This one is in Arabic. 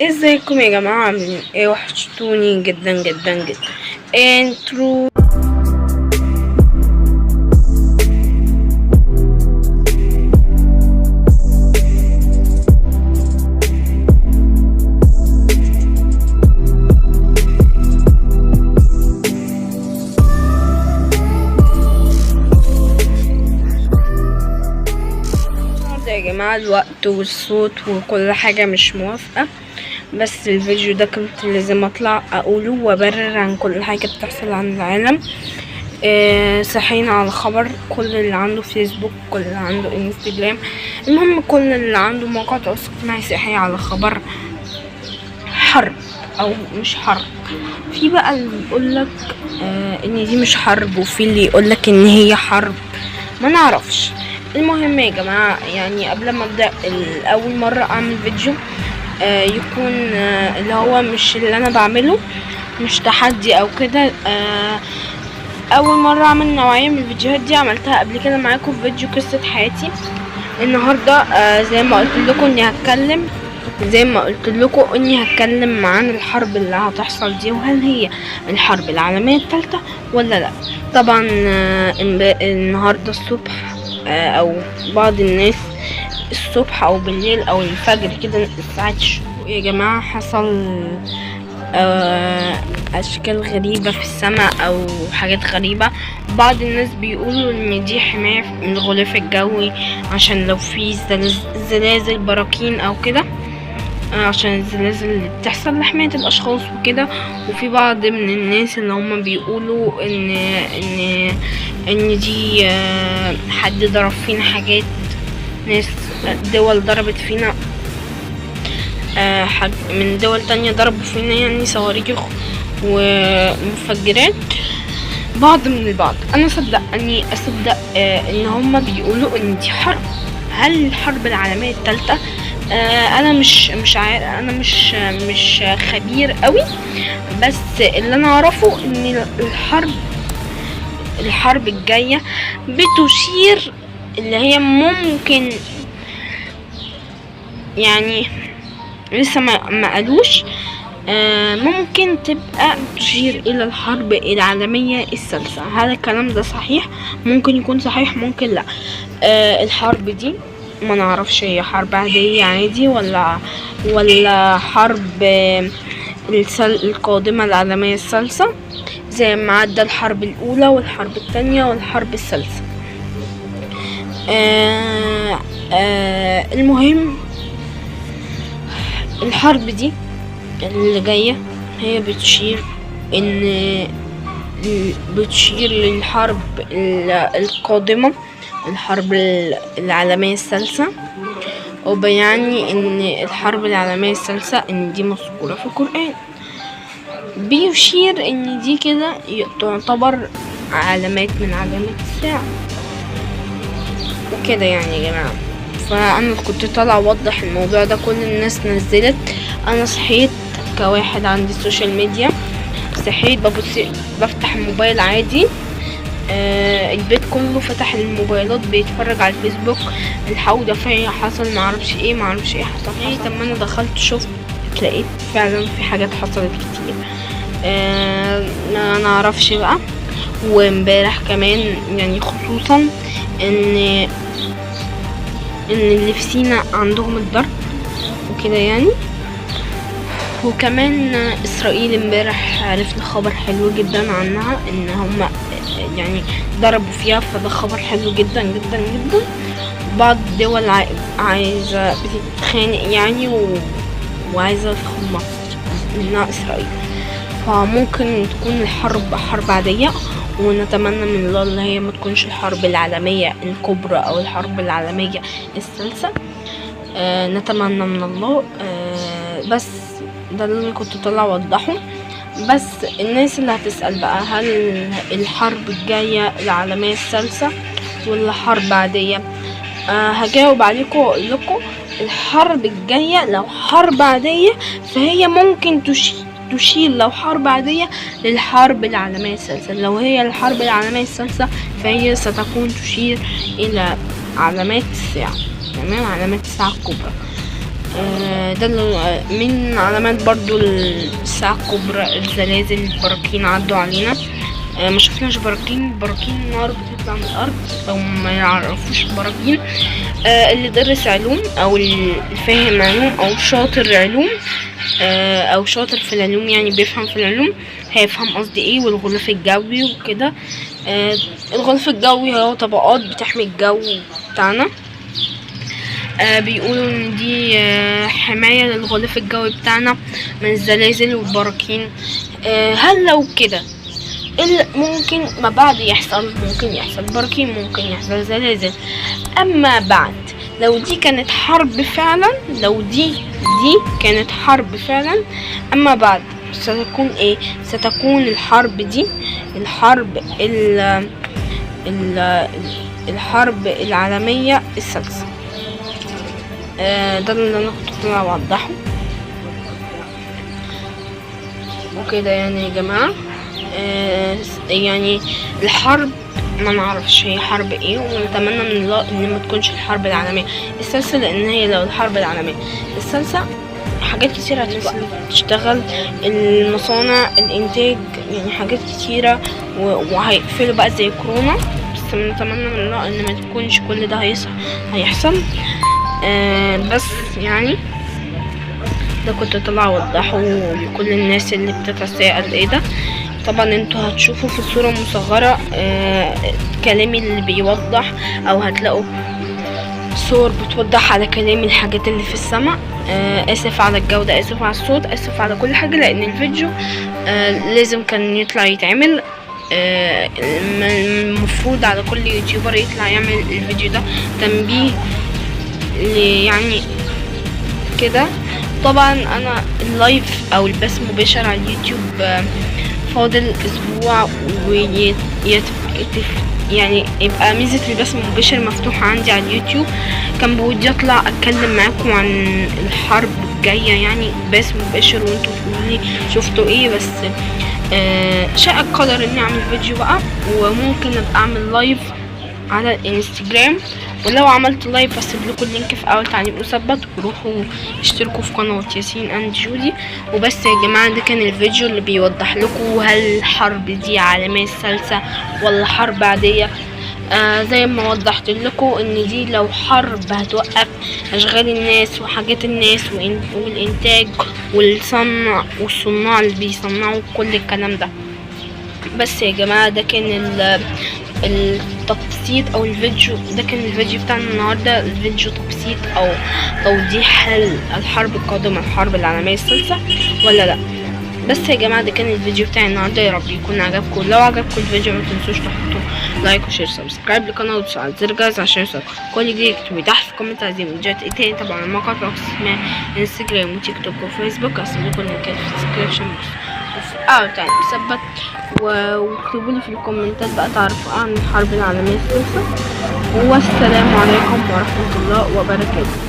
ازيكم يا جماعة؟ عاملين ايه؟ وحشتوني جدا جدا جدا. انترو. يا جماعة الوقت والصوت وكل حاجة مش موافقة، بس الفيديو ده كنت لازم اطلع اقوله وابرر عن كل حاجة بتحصل عن العالم. صحينا على خبر كل اللي عنده فيسبوك، كل اللي عنده انستجرام، المهم كل اللي عنده موقع تواصل اجتماعي صحي على خبر حرب او مش حرب. في بقى اللي يقولك ان دي مش حرب، وفي اللي يقولك ان هي حرب، ما نعرفش. المهم يا جماعة، يعني قبل ما ابدأ اول مرة اعمل فيديو يكون اللي هو مش اللي انا بعمله، مش تحدي او كده. اول مرة اعمل نوعية من الفيديوهات دي، عملتها قبل كده معاكم في فيديو قصة حياتي. النهاردة زي ما قلت لكم اني هتكلم عن الحرب اللي هتحصل دي، وهل هي الحرب العالمية الثالثة ولا لا. طبعا النهاردة الصبح او بعض الناس الصبح او بالليل او الفجر كده الساعات يا جماعة حصل اشكال غريبة في السماء او حاجات غريبة. بعض الناس بيقولوا ان دي حماية من الغلاف الجوي، عشان لو في زلازل براكين او كده، عشان الزلازل اللي بتحصل لحماية الاشخاص وكده. وفي بعض من الناس اللي هم بيقولوا ان دي حد ضرب فينا حاجات، ناس دول ضربت فينا من دول تانية ضربوا فينا يعني صواريخ ومفجرات. بعض من البعض انا اصدق ان هما بيقولوا ان دي حرب. هل الحرب العالمية الثالثة؟ انا مش عارف، انا مش خبير قوي، بس اللي انا اعرفه ان الحرب الجاية بتشير اللي هي ممكن، يعني لسه ما قالوش، ممكن تبقى تشير الى الحرب العالمية الثالثة. هذا الكلام ده صحيح؟ ممكن يكون صحيح، ممكن لا. الحرب دي ما نعرفش هي حرب عادية عادي ولا حرب القادمة العالمية الثالثة، زي ما عدى الحرب الاولى والحرب الثانية والحرب الثالثة. المهم الحرب دي اللي جاية هي بتشير للحرب القادمة، الحرب العالمية الثالثة. وبيعني ان الحرب العالمية الثالثة ان دي مذكورة في القرآن، بيشير ان دي كده تعتبر علامات من علامات الساعة وكده يعني يا جماعة. فانا كنت طالعه اوضح الموضوع ده، كل الناس نزلت. انا صحيت كواحد عندي السوشيال ميديا، صحيت بفتح الموبايل عادي، البيت كله فتح الموبايلات بيتفرج على الفيسبوك، الحوض فيا حصل معرفش ايه حصل. لما انا دخلت شفت، لقيت فعلا في حاجات حصلت كتير ما نعرفش بقى. وامبارح كمان يعني خصوصا ان اللي في سينا عندهم الضرب وكده يعني. وكمان اسرائيل امبارح عرفنا خبر حلو جدا عنها، ان هم يعني ضربوا فيها، فده خبر حلو جدا جدا جدا. بعض الدول عايزة بتتخانق يعني وعايزة تاخد مصر منها اسرائيل، فممكن تكون الحرب حرب عادية. ونتمنى من الله ان هي ما تكونش الحرب العالمية الكبرى او الحرب العالمية الثالثة، نتمنى من الله. بس ده اللي كنت طالعه اوضحه. بس الناس اللي هتسأل بقى هل الحرب الجاية العالمية الثالثة ولا حرب عادية، هجاوب عليكم واقول لكم الحرب الجاية لو حرب عادية فهي ممكن تشير لو حرب عادية للحرب العالمية الثالثة. لو هي الحرب العالمية الثالثة فهي ستكون تشير إلى علامات الساعة، تمام، علامات الساعة الكبرى. ده من علامات برضو الساعة الكبرى الزلازل، البراكين عدوا علينا. ما شفناش براكين نار بتطلع من الارض او ما يعرفوش براكين. اللي درس علوم او الفاهم علوم او شاطر علوم او شاطر في العلوم، يعني بيفهم في العلوم، هيفهم قصدي ايه. والغلاف الجوي وكده، الغلاف الجوي هو طبقات بتحمي الجو بتاعنا. بيقولوا ان دي حماية للغلاف الجوي بتاعنا من الزلازل والبراكين. هل لو كده ممكن ما بعد يحصل؟ ممكن يحصل براكين، ممكن يحصل زلازل. اما بعد لو دي كانت حرب فعلا، لو دي كانت حرب فعلا، اما بعد ستكون ايه؟ ستكون الحرب دي الحرب العالمية السادسة. ده اللي انا كنت اوضحه وكده يعني يا جماعة. يعني الحرب ما نعرفش هي حرب ايه، ونتمنى من الله ان ما تكونش الحرب العالمية السادسة، لان هي لو الحرب العالمية السادسة حاجات كتيرة هتشتغل، المصانع، الانتاج، يعني حاجات كتيرة، وهيقفلوا بقى زي كورونا. بس نتمنى من الله ان ما تكونش كل ده هيحصل. بس يعني ده كنت طالعه اوضحه لكل الناس اللي بتتساءل ايه ده. طبعا انتوا هتشوفوا في الصورة مصغرة كلامي اللي بيوضح، او هتلاقوا صور بتوضح على كلامي الحاجات اللي في السماء. اسف على الجودة، اسف على الصوت، اسف على كل حاجة، لان الفيديو لازم كان يطلع يتعمل. المفروض على كل يوتيوبر يطلع يعمل الفيديو ده تنبيه يعني كده. طبعا انا اللايف او البث مباشر على اليوتيوب فاضل اسبوع يعني يبقى ميزة البث المباشر مفتوحة عندي على اليوتيوب. كان بودي اطلع اتكلم معاكم عن الحرب الجاية، يعني بث مباشر وانتوا تقولوا لي شفتوا ايه. بس شاء القدر اني اعمل فيديو بقى، وممكن ابقى اعمل لايف على الانستجرام. ولو عملت لايف هسيب لكم اللينك في اول تعليق مثبت، وروحوا اشتركوا في قناه ياسين اند جودي. وبس يا جماعه، ده كان الفيديو اللي بيوضح لكم هل الحرب دي عالميه ثالثه ولا حرب عاديه. زي ما وضحت لكم ان دي لو حرب هتوقف اشغال الناس وحاجات الناس والانتاج والصناع اللي بيصنعوا كل الكلام ده. بس يا جماعه ده كان التبسيط او الفيديو، ده كان الفيديو بتاعنا النهارده، الفيديو تبسيط او توضيح هل الحرب القادمه الحرب العالميه الثالثه ولا لا. بس يا جماعه ده كان الفيديو بتاعي النهارده، يا رب يكون عجبكم. لو عجبكم الفيديو ما تنسوش تحطوا لايك وشير سبسكرايب للقناه وتفعلوا زر الجرس عشان يوصلكم كل جديد. اكتبوا تحت في الكومنت عايزين فيديوهات ايه تاني. طبعا الموقع اسمه انستجرام وتيك توك وفيسبوك، هسيب لكم اللينكات في الديسكريبشن بوكس وفي اول تعليق مثبت. واكتبوا لي في الكومنتات بقى تعرفوا عن الحرب العالميه الثالثه. والسلام عليكم ورحمه الله وبركاته.